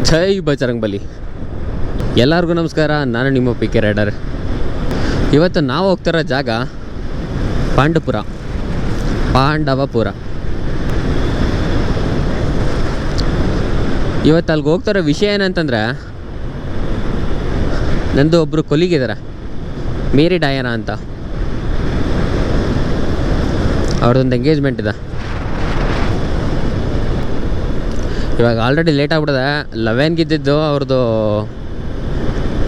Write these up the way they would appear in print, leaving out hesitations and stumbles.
ಜೈ ಬಜರಂಗಬಲಿ. ಎಲ್ಲರಿಗೂ ನಮಸ್ಕಾರ. ನಾನು ನಿಮ್ಮ ಪಿ ಕೆ ರೈಡರ್. ಇವತ್ತು ನಾವು ಹೋಗ್ತಿರೋ ಜಾಗ ಪಾಂಡವಪುರ. ಇವತ್ತು ಅಲ್ಲಿಗೆ ಹೋಗ್ತಿರೋ ವಿಷಯ ಏನಂತಂದರೆ, ನಂದು ಒಬ್ಬರು ಕೊಲಿಗಿದ್ದಾರೆ, ಮೇರಿ ಡಯಾನಾ ಅಂತ. ಅವ್ರದ್ದೊಂದು ಎಂಗೇಜ್ಮೆಂಟ್ ಇದೆ. ಇವಾಗ ಆಲ್ರೆಡಿ ಲೇಟ್ ಆಗ್ಬಿಟ್ಟಿದೆ. 11ಗೆ ಇದ್ದಿದ್ದು ಅವ್ರದ್ದು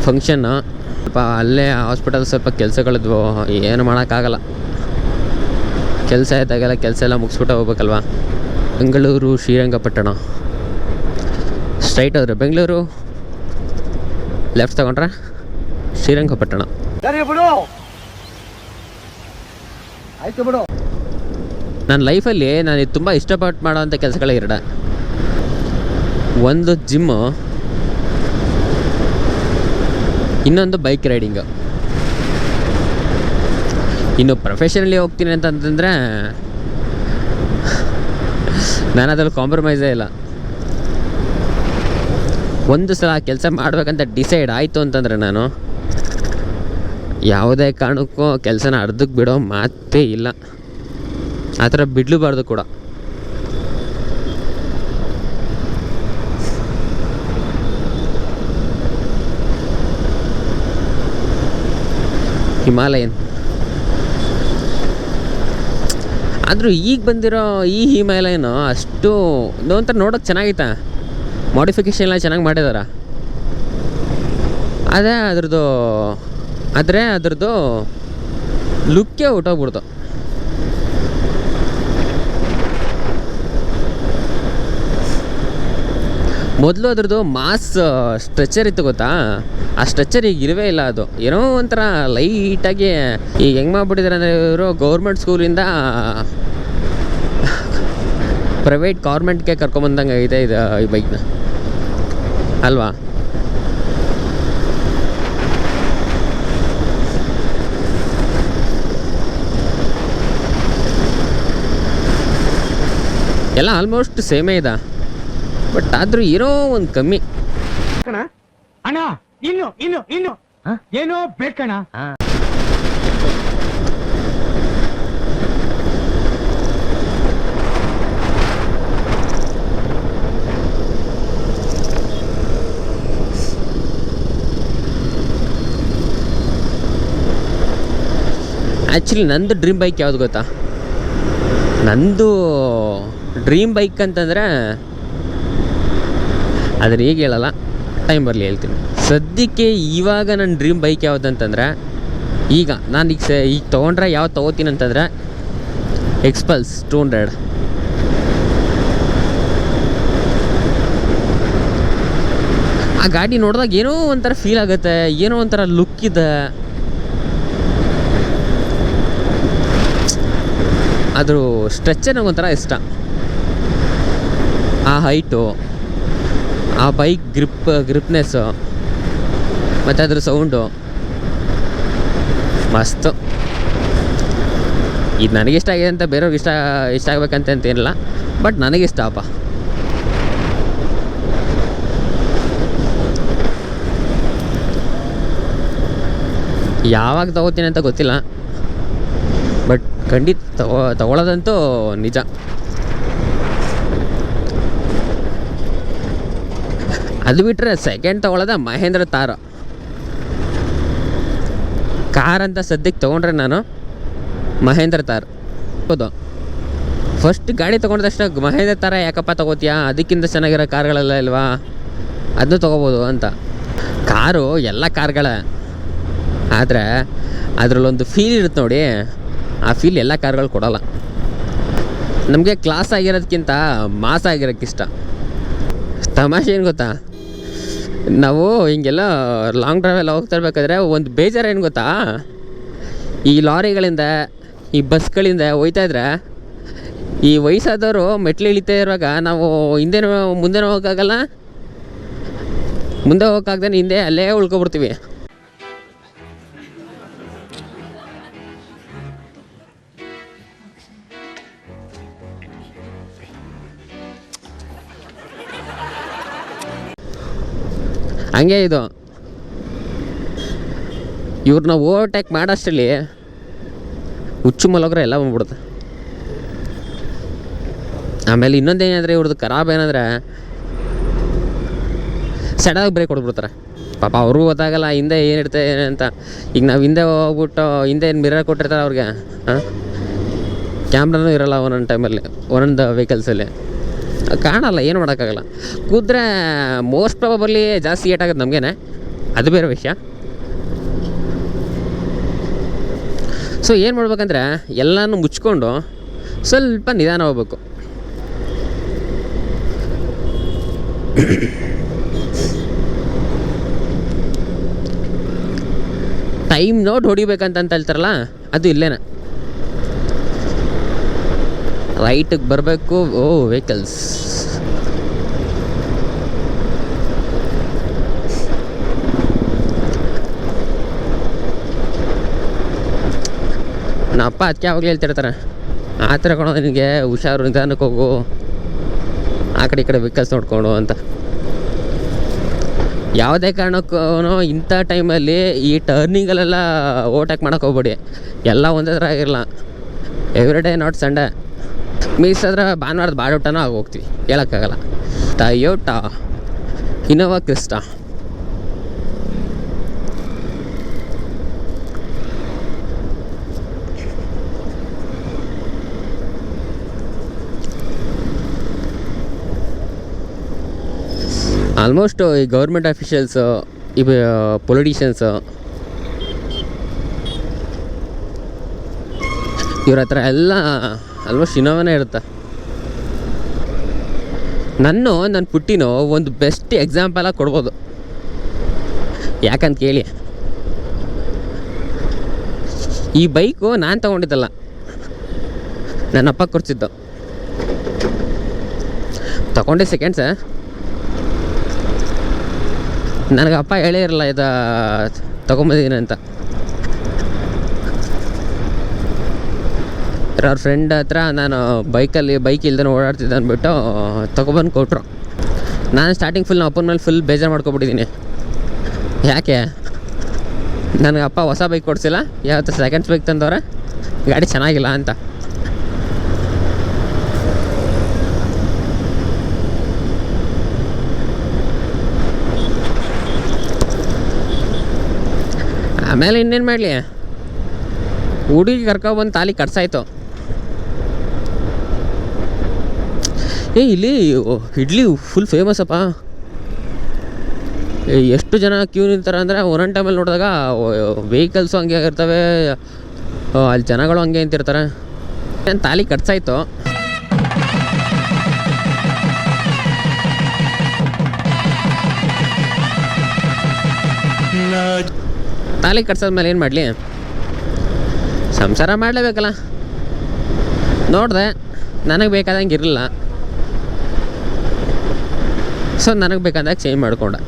ಫಂಕ್ಷನ್ನು. ಸ್ವಲ್ಪ ಅಲ್ಲೇ ಹಾಸ್ಪಿಟಲ್ ಸ್ವಲ್ಪ ಕೆಲಸಗಳಿದ್ವು, ಏನು ಮಾಡೋಕ್ಕಾಗಲ್ಲ. ಕೆಲಸ ಇದ್ದಾಗೆಲ್ಲ ಕೆಲಸ ಎಲ್ಲ ಮುಗಿಸ್ಬಿಟ್ಟು ಹೋಗ್ಬೇಕಲ್ವ. ಬೆಂಗಳೂರು ಶ್ರೀರಂಗಪಟ್ಟಣ ಸ್ಟ್ರೈಟ್ ಹೋದ್ರೆ ಬೆಂಗಳೂರು, ಲೆಫ್ಟ್ ತಗೊಂಡ್ರೆ ಶ್ರೀರಂಗಪಟ್ಟಣ. ನನ್ನ ಲೈಫಲ್ಲಿ ನಾನು ತುಂಬ ಇಷ್ಟಪಟ್ಟು ಮಾಡೋವಂಥ ಕೆಲಸಗಳೇ ಎರಡು. ಒಂದು ಜಿಮ್ಮು, ಇನ್ನೊಂದು ಬೈಕ್ ರೈಡಿಂಗು. ಇನ್ನು ಪ್ರೊಫೆಷನಲಿ ಹೋಗ್ತೀನಿ ಅಂತಂತಂದರೆ ನಾನು ಅದ್ರಲ್ಲಿ ಕಾಂಪ್ರಮೈಸೇ ಇಲ್ಲ. ಒಂದು ಸಲ ಕೆಲಸ ಮಾಡಬೇಕಂತ ಡಿಸೈಡ್ ಆಯಿತು ಅಂತಂದರೆ ನಾನು ಯಾವುದೇ ಕಾರಣಕ್ಕೂ ಕೆಲಸನ ಅರ್ಧಕ್ಕೆ ಬಿಡೋ ಮಾತೇ ಇಲ್ಲ. ಆ ಥರ ಬಿಡಲೂಬಾರ್ದು ಕೂಡ. ಹಿಮಾಲಯನ್ ಆದರೂ ಈಗ ಬಂದಿರೋ ಈ ಹಿಮಾಲಯನು ಅಷ್ಟು ಒಂಥರ ನೋಡೋಕೆ ಚೆನ್ನಾಗೈತೆ. ಮಾಡಿಫಿಕೇಷನ್ ಎಲ್ಲ ಚೆನ್ನಾಗಿ ಮಾಡಿದಾರ. ಅದ್ರದ್ದು ಲುಕ್ಕೇ ಹೊಟ್ಟೋಗ್ಬಿಡ್ತು. ಮೊದಲು ಅದ್ರದ್ದು ಮಾಸ್ ಸ್ಟ್ರೆಚರ್ ಇತ್ತು ಗೊತ್ತಾ, ಆ ಸ್ಟ್ರೆಚರ್ ಈಗ ಇರವೇ ಇಲ್ಲ. ಅದು ಏನೋ ಒಂಥರ ಲೈಟಾಗಿ ಈಗ ಹೆಂಗೆ ಮಾಡ್ಬಿಟ್ಟಿದ್ದಾರೆ ಅಂದರೆ, ಇವರು ಗೌರ್ಮೆಂಟ್ ಸ್ಕೂಲಿಂದ ಪ್ರೈವೇಟ್ ಗೌರ್ಮೆಂಟ್ಗೆ ಕರ್ಕೊಂಬಂದಂಗೆ ಐತೆ ಇದು ಈ ಬೈಕ್ನ ಅಲ್ವಾ. ಎಲ್ಲ ಆಲ್ಮೋಸ್ಟ್ ಸೇಮೇ ಇದೆ, ಬಟ್ ಆದ್ರೂ ಇರೋ ಒಂದು ಕಮ್ಮಿ. ಅಣ್ಣ ಇನ್ನು ಏನೋ ಬೇಕಣ್ಣ. ಆ್ಯಕ್ಚುಲಿ ನಂದು ಡ್ರೀಮ್ ಬೈಕ್ ಯಾವುದು ಗೊತ್ತಾ? ನಂದು ಡ್ರೀಮ್ ಬೈಕ್ ಅಂತಂದರೆ ಅದನ್ನು ಈಗ ಹೇಳಲ್ಲ, ಟೈಮ್ ಬರಲಿ ಹೇಳ್ತೀನಿ. ಸದ್ಯಕ್ಕೆ ಇವಾಗ ನನ್ನ ಡ್ರೀಮ್ ಬೈಕ್ ಯಾವುದಂತಂದರೆ, ಈಗ ನಾನು ಈಗ ತೊಗೊಂಡ್ರೆ ಯಾವ್ದು ತೊಗೋತೀನಿ ಅಂತಂದರೆ ಎಕ್ಸ್ಪಲ್ಸ್ 200. ಆ ಗಾಡಿ ನೋಡಿದಾಗ ಏನೋ ಒಂಥರ ಫೀಲ್ ಆಗುತ್ತೆ, ಏನೋ ಒಂಥರ ಲುಕ್ ಇದೆ. ಅದ್ರ ಸ್ಟ್ರೆಚ್ಚೇ ನನಗೊಂಥರ ಇಷ್ಟ. ಆ ಹೈಟು, ಆ ಬೈಕ್ ಗ್ರಿಪ್ನೆಸ್ಸು, ಮತ್ತು ಅದ್ರ ಸೌಂಡು ಮಸ್ತು. ಇದು ನನಗಿಷ್ಟ ಆಗಿದೆ ಅಂತ ಬೇರೆಯವ್ರಿಗೆ ಇಷ್ಟ ಆಗ್ಬೇಕಂತ ಏನಿಲ್ಲ, ಬಟ್ ನನಗಿಷ್ಟ ಅಪ್ಪ. ಯಾವಾಗ ತಗೋತೀನಿ ಅಂತ ಗೊತ್ತಿಲ್ಲ, ಬಟ್ ಖಂಡಿತ ತಗೊಳ್ಳೋದಂತೂ ನಿಜ. ಅದು ಬಿಟ್ಟರೆ ಸೆಕೆಂಡ್ ತೊಗೊಳ್ಳೋದ ಮಹೇಂದ್ರ ತಾರ್. ಕಾರ್ ಅಂತ ಸದ್ಯಕ್ಕೆ ತೊಗೊಂಡ್ರೆ ನಾನು ಮಹೇಂದ್ರ ತಾರ್ ಹೌದು. ಫಸ್ಟ್ ಗಾಡಿ ತೊಗೊಂಡದಷ್ಟು ಮಹೇಂದ್ರ ತಾರ ಯಾಕಪ್ಪ ತೊಗೋತೀಯಾ, ಅದಕ್ಕಿಂತ ಚೆನ್ನಾಗಿರೋ ಕಾರ್ಗಳೆಲ್ಲ ಇಲ್ವಾ, ಅದನ್ನು ತೊಗೋಬೋದು ಅಂತ. ಕಾರು ಎಲ್ಲ ಕಾರ್ಗಳೇ, ಆದರೆ ಅದರಲ್ಲೊಂದು ಫೀಲ್ ಇರುತ್ತೆ ನೋಡಿ, ಆ ಫೀಲ್ ಎಲ್ಲ ಕಾರ್ಗಳು ಕೊಡೋಲ್ಲ. ನಮಗೆ ಕ್ಲಾಸ್ ಆಗಿರೋದಕ್ಕಿಂತ ಮಾಸ್ ಆಗಿರೋಕ್ಕಿಷ್ಟ. ತಮಾಷೆ ಏನು ಗೊತ್ತಾ, ನಾವು ಹಿಂಗೆಲ್ಲ ಲಾಂಗ್ ಡ್ರೈವೆಲ್ಲ ಹೋಗ್ತಿರ್ಬೇಕಾದ್ರೆ ಒಂದು ಬೇಜಾರು ಏನು ಗೊತ್ತಾ, ಈ ಲಾರಿಗಳಿಂದ ಈ ಬಸ್ಗಳಿಂದ ಹೋಯ್ತಾಯಿದ್ರೆ ಈ ವಯಸ್ಸಾದವರು ಮೆಟ್ಲು ಇಳಿತಾ ಇರುವಾಗ ನಾವು ಮುಂದೆ ಹೋಗೋಕ್ಕಾಗಲ್ಲ, ಮುಂದೆ ಹೋಗೋಕ್ಕಾಗ್ದೇ ಹಿಂದೆ ಅಲ್ಲೇ ಉಳ್ಕೊಬಿಡ್ತೀವಿ. ಹಂಗೆ ಇದು ಇವ್ರನ್ನ ಓವರ್ಟೇಕ್ ಮಾಡೋಷ್ಟರಲ್ಲಿ ಹುಚ್ಚು ಮಲಗ್ರೆ ಎಲ್ಲ ಬಂದ್ಬಿಡುತ್ತೆ. ಆಮೇಲೆ ಇನ್ನೊಂದೇನಂದರೆ ಇವ್ರದ್ದು ಖರಾಬ್ ಏನಂದರೆ ಸಡನ್ನಾಗಿ ಬ್ರೇಕ್ ಹೊಡ್ಬಿಡ್ತಾರೆ. ಪಾಪ ಅವ್ರಿಗೂ ಗೊತ್ತಾಗಲ್ಲ ಹಿಂದೆ ಏನಿರುತ್ತೆ ಅಂತ. ಈಗ ನಾವು ಹಿಂದೆ ಹೋಗ್ಬಿಟ್ಟು ಹಿಂದೆ ಏನು ಮಿರರ್ ಕೊಟ್ಟಿರ್ತಾರೆ ಅವ್ರಿಗೆ, ಹಾಂ, ಕ್ಯಾಮ್ರಾನೂ ಇರೋಲ್ಲ ಒಂದೊಂದು ಟೈಮಲ್ಲಿ, ಒಂದೊಂದು ವೆಹಿಕಲ್ಸಲ್ಲಿ ಕಾಣಲ್ಲ, ಏನು ಮಾಡೋಕ್ಕಾಗಲ್ಲ. ಕೂತ್ರೆ ಮೋಸ್ಟ್ ಪ್ರಾಬಬಲಿ ಜಾಸ್ತಿ ಏಟಾಗೋದು ನಮಗೇನೆ, ಅದು ಬೇರೆ ವಿಷಯ. ಸೊ ಏನು ಮಾಡ್ಬೇಕಂದ್ರೆ ಎಲ್ಲನೂ ಮುಚ್ಕೊಂಡು ಸ್ವಲ್ಪ ನಿಧಾನ ಹೋಗ್ಬೇಕು. ಟೈಮ್ ನೋಡಿ ಹೊಡಿಬೇಕಂತ ಹೇಳ್ತಾರಲ್ಲ, ಅದು ಇಲ್ಲೇನ ರೈಟಿಗೆ ಬರಬೇಕು. ಓ ವೆಹಿಕಲ್ಸ್, ನಮ್ಮ ಅಪ್ಪ ಅದಕ್ಕೆ ಯಾವಾಗಲೂ ಹೇಳ್ತಿರ್ತಾರೆ, ಆ ಥರ ಕೊಡೋ ನಿನಗೆ ಹುಷಾರು, ನಿಧಾನಕ್ಕೆ ಹೋಗು, ಆ ಕಡೆ ಈ ಕಡೆ ವೆಹಿಕಲ್ಸ್ ನೋಡ್ಕೊಂಡು ಅಂತ. ಯಾವುದೇ ಕಾರಣಕ್ಕೂ ಇಂಥ ಟೈಮಲ್ಲಿ ಈ ಟರ್ನಿಂಗಲ್ಲೆಲ್ಲ ಓವರ್ಟೇಕ್ ಮಾಡೋಕೆ ಹೋಗ್ಬೇಡಿ. ಎಲ್ಲ ಒಂದೇ ಥರ ಆಗಿರಲ್ಲ. Every day not Sunday. Miss ಆದ್ರೆ ಭಾನುವಾರದ ಬಾಡೂಟನೂ ಆಗಿ ಹೋಗ್ತೀವಿ, ಹೇಳೋಕ್ಕಾಗಲ್ಲ. Toyota Innova Crysta. ಆಲ್ಮೋಸ್ಟ್ ಈ ಗೌರ್ಮೆಂಟ್ ಅಫಿಷಿಯಲ್ಸು, ಈ ಪೊಲಿಟಿಷಿಯನ್ಸು, ಇವ್ರ ಹತ್ರ ಎಲ್ಲ ಆಲ್ಮೋಸ್ಟ್ ಇನೋವಾನೇ ಇರುತ್ತೆ. ನನ್ನ ಪುಟ್ಟಿನೋ ಒಂದು ಬೆಸ್ಟ್ ಎಕ್ಸಾಂಪಲಾಗಿ ಕೊಡ್ಬೋದು. ಯಾಕಂತ ಕೇಳಿ, ಈ ಬೈಕು ನಾನು ತೊಗೊಂಡಿದ್ದಲ್ಲ, ನನ್ನ ಅಪ್ಪ ಕೊಡ್ಸಿದ್ದು. ತಗೊಂಡೆ ಸೆಕೆಂಡ್ಸ. ನನಗೆ ಅಪ್ಪ ಹೇಳೇ ಇರಲ್ಲ ಇದು ತೊಗೊಂಬಂದಿದ್ದೀನಿ ಅಂತ. ಅವ್ರ ಫ್ರೆಂಡ್ ಹತ್ರ ನಾನು ಬೈಕ್ ಇಲ್ದೇ ಓಡಾಡ್ತಿದ್ದೆ ಅಂದ್ಬಿಟ್ಟು ತೊಗೊಬಂದು ಕೊಟ್ಟರು. ನಾನು ಸ್ಟಾರ್ಟಿಂಗ್ ಫುಲ್ ನಮ್ಮ ಅಪ್ಪನ ಮೇಲೆ ಫುಲ್ ಬೇಜಾರು ಮಾಡ್ಕೊಬಿಟ್ಟಿದ್ದೀನಿ. ಯಾಕೆ ನನಗೆ ಅಪ್ಪ ಹೊಸ ಬೈಕ್ ಕೊಡಿಸಿಲ್ಲ, ಯಾವತ್ತು ಸೆಕೆಂಡ್ಸ್ ಬೈಕ್ ತಂದವ್ರೆ, ಗಾಡಿ ಚೆನ್ನಾಗಿಲ್ಲ ಅಂತ. ಆಮೇಲೆ ಇನ್ನೇನು ಮಾಡಲಿ, ಹುಡುಗಿ ಕರ್ಕೊಬಂದು ತಾಲಿ ಕಟ್ಸಾಯ್ತು. ಇಲ್ಲಿ ಇಡ್ಲಿ ಫುಲ್ ಫೇಮಸಪ್ಪ. ಎಷ್ಟು ಜನ ಕ್ಯೂ ನಿಂತಾರೆ ಅಂದರೆ ಒಂದೊಂದು ಟೈಮಲ್ಲಿ ನೋಡಿದಾಗ ವೆಹಿಕಲ್ಸು ಹಂಗೆ ಆಗಿರ್ತವೆ, ಅಲ್ಲಿ ಜನಗಳು ಹಂಗೆ ನಿಂತಿರ್ತಾರೆ. ತಾಲಿ ಕಟ್ಸಾಯ್ತು. ತಾಲಿ ಕಟ್ಸಾದ್ಮೇಲೆ ಏನು ಮಾಡಲಿ, ಸಂಸಾರ ಮಾಡಲೇಬೇಕಲ್ಲ. ನೋಡಿದೆ ನನಗೆ ಬೇಕಾದಂಗೆ ಇರಲಿಲ್ಲ, ಸೊ ನನಗೆ ಬೇಕಾದಾಗ ಚೇಂಜ್ ಮಾಡ್ಕೊಂಡೆ.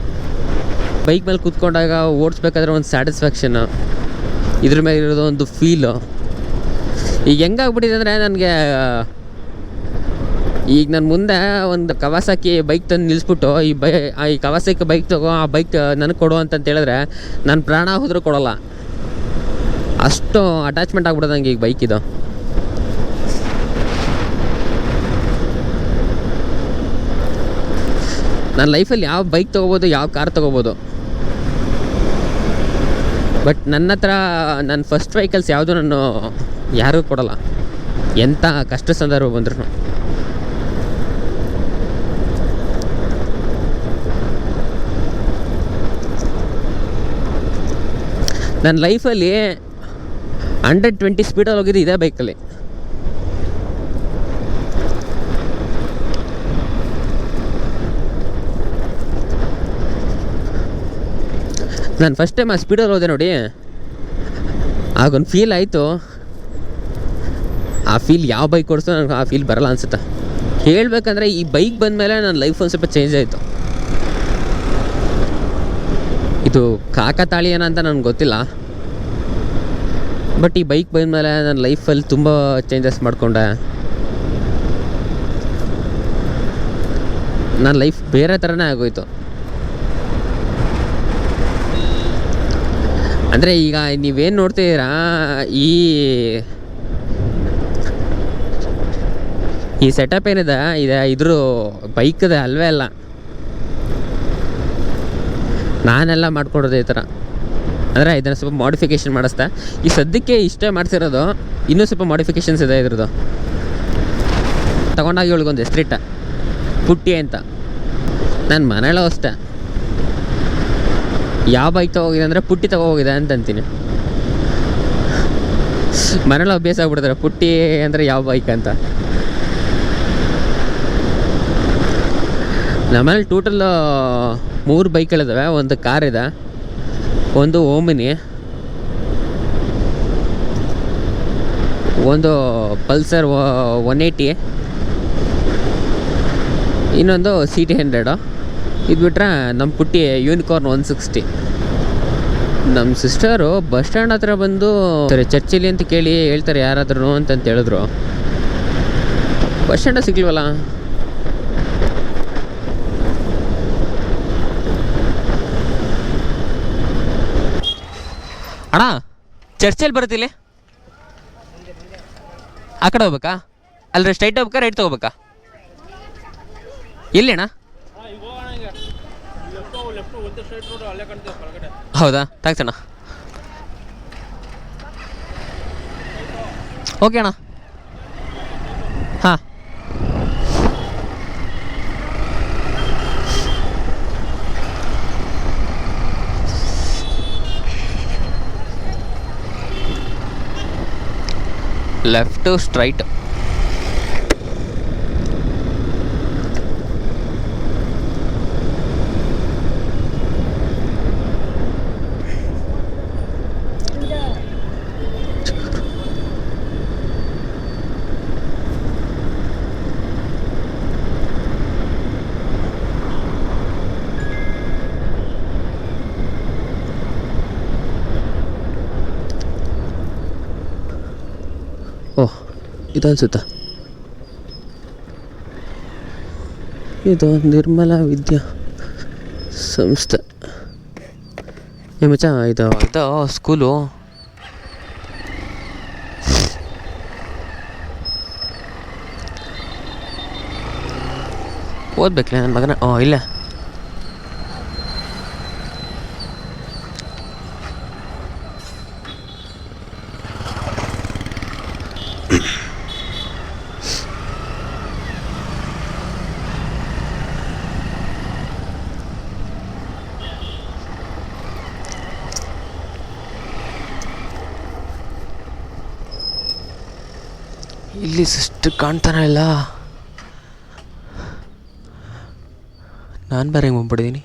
ಬೈಕ್ ಮೇಲೆ ಕೂತ್ಕೊಂಡಾಗ ಓಡಿಸ್ಬೇಕಾದ್ರೆ ಒಂದು ಸ್ಯಾಟಿಸ್ಫ್ಯಾಕ್ಷನ್ನು, ಇದ್ರ ಮೇಲೆ ಇರೋದು ಒಂದು ಫೀಲು. ಈಗ ಹೆಂಗಾಗ್ಬಿಟ್ಟಿದೆ ಅಂದರೆ ನನಗೆ, ಈಗ ನನ್ನ ಮುಂದೆ ಒಂದು ಕವಾಸಾಕಿ ಬೈಕ್ ತಂದು ನಿಲ್ಲಿಸ್ಬಿಟ್ಟು ಈ ಕವಾಸಾಕಿ ಬೈಕ್ ತಗೋ, ಆ ಬೈಕ್ ನನಗೆ ಕೊಡು ಅಂತ ಹೇಳಿದ್ರೆ ನಾನು ಪ್ರಾಣ ಹೋದರೂ ಕೊಡೋಲ್ಲ. ಅಷ್ಟು ಅಟ್ಯಾಚ್ಮೆಂಟ್ ಆಗ್ಬಿಡೋದು ನನಗೆ ಈಗ ಬೈಕ್ ಇದು. ನನ್ನ ಲೈಫಲ್ಲಿ ಯಾವ ಬೈಕ್ ತೊಗೋಬೋದು, ಯಾವ ಕಾರ್ ತೊಗೋಬೋದು, ಬಟ್ ನನ್ನ ಹತ್ರ ನನ್ನ ಫಸ್ಟ್ ವೆಹಿಕಲ್ಸ್ ಯಾವುದು ನಾನು ಯಾರಿಗೂ ಕೊಡೋಲ್ಲ, ಎಂಥ ಕಷ್ಟ ಸಂದರ್ಭ ಬಂದ್ರು. ನನ್ನ ಲೈಫಲ್ಲಿ 120 ಸ್ಪೀಡಲ್ಲಿ ಹೋಗಿದ್ದು ಇದೇ ಬೈಕಲ್ಲಿ. ನಾನು ಫಸ್ಟ್ ಟೈಮ್ ಆ ಸ್ಪೀಡಲ್ಲಿ ಹೋದೆ ನೋಡಿ, ಆಗೊಂದು ಫೀಲ್ ಆಯಿತು. ಆ ಫೀಲ್ ಯಾವ ಬೈಕ್ ಓಡಿಸೋ ನನಗೆ ಆ ಫೀಲ್ ಬರಲ್ಲ ಅನಿಸುತ್ತೆ. ಹೇಳಬೇಕಂದ್ರೆ ಈ ಬೈಕ್ ಬಂದಮೇಲೆ ನನ್ನ ಲೈಫ್ ಒಂದು ಸ್ವಲ್ಪ ಚೇಂಜ್ ಆಯಿತು. ಇದು ಕಾಕತಾಳಿ ಏನಂತ ನನಗೆ ಗೊತ್ತಿಲ್ಲ, ಬಟ್ ಈ ಬೈಕ್ ಬಂದಮೇಲೆ ನನ್ನ ಲೈಫಲ್ಲಿ ತುಂಬ ಚೇಂಜಸ್ ಮಾಡಿಕೊಂಡೆ. ನನ್ನ ಲೈಫ್ ಬೇರೆ ಥರನೇ ಆಗೋಯ್ತು. ಅಂದರೆ ಈಗ ನೀವೇನು ನೋಡ್ತಿದ್ದೀರಾ, ಈ ಸೆಟಪ್ ಏನಿದೆ ಇದ್ರ ಬೈಕದ ಅಲ್ವೇ ಅಲ್ಲ. ನಾನೆಲ್ಲ ಮಾಡ್ಕೊಡೋದು ಈ ಥರ. ಅಂದರೆ ಇದನ್ನು ಸ್ವಲ್ಪ ಮಾಡಿಫಿಕೇಷನ್ ಮಾಡಿಸ್ದೆ. ಈ ಸದ್ಯಕ್ಕೆ ಇಷ್ಟೇ ಮಾಡ್ತಿರೋದು, ಇನ್ನೂ ಸ್ವಲ್ಪ ಮಾಡಿಫಿಕೇಷನ್ಸ್ ಇದೆ ಇದ್ರದ್ದು. ತಗೊಂಡಾಗಿ ಇವಳಿಗೊಂದು ಹೆಸರಿಟ್ಟ, ಪುಟ್ಟಿ ಅಂತ. ನಾನು ಮನೇಲೂ ಅಷ್ಟೇ, ಯಾವ ಬೈಕ್ ತಗೋಗಿದೆ ಅಂದರೆ ಪುಟ್ಟಿ ತಗೋಗಿದೆ ಅಂತ ಅಂತೀನಿ. ಮನೇಲಿ ಅಭ್ಯಾಸ ಆಗ್ಬಿಡ್ತಾರೆ ಪುಟ್ಟಿ ಅಂದರೆ ಯಾವ ಬೈಕ್ ಅಂತ. ನಮ್ಮಲ್ಲಿ ಟೋಟಲ್ 3 ಬೈಕ್ಗಳಿದ್ದಾವೆ. ಒಂದು ಕಾರ್ ಇದೆ, ಒಂದು ಓಮಿನಿ, ಒಂದು ಪಲ್ಸರ್ 180, ಇನ್ನೊಂದು CT100. ಇದು ಬಿಟ್ರೆ ನಮ್ಮ ಪುಟ್ಟಿ ಯೂನಿಕಾರ್ನ್ 160. ನಮ್ಮ ಸಿಸ್ಟರು ಬಸ್ ಸ್ಟ್ಯಾಂಡ್ ಹತ್ರ ಬಂದು ಸರಿ ಚರ್ಚಲ್ಲಿ ಅಂತ ಕೇಳಿ ಹೇಳ್ತಾರೆ ಯಾರಾದ್ರೂ ಅಂತ ಹೇಳಿದ್ರು. ಬಸ್ ಸ್ಟ್ಯಾಂಡ ಸಿಗ್ಲಿವಲ್ಲ. ಅಣ್ಣ ಚರ್ಚಲ್ಲಿ ಬರುತ್ತಿಲ್ಲ, ಆ ಕಡೆ ಹೋಗ್ಬೇಕಾ? ಅಲ್ಲರಿ ಸ್ಟ್ರೈಟ್ ಹೋಗ್ಬೇಕಾ ರೈಟ್ ತೊಗೋಬೇಕಾ? ಎಲ್ಲಿ ಅಣ್ಣ? ಹೌದಾ, ಥ್ಯಾಂಕ್ಸ್ ಅಣ್ಣ. ಓಕೆ ಅಣ್ಣ. ಹಾಂ, ಲೆಫ್ಟ್ ಟು ಸ್ಟ್ರೈಟ್. ಓಹ್, ಇದು ಅನಿಸುತ್ತಾ? ಇದು ನಿರ್ಮಲಾ ವಿದ್ಯಾ ಸಂಸ್ಥೆ. ಮಚ್ಚ, ಇದು ಸ್ಕೂಲು. ಓದ್ಬೇಕಲ್ಲ ನನ್ನ ಮಗನ. ಇಲ್ಲ, ಇಲ್ಲಿ ಸಿಸ್ಟರ್ ಕಾಣ್ತಾನೆ ಇಲ್ಲ. ನಾನು ಬೇರೆ ಹೆಂಗೆ ಬಂದ್ಬಿಟ್ಟಿದ್ದೀನಿ.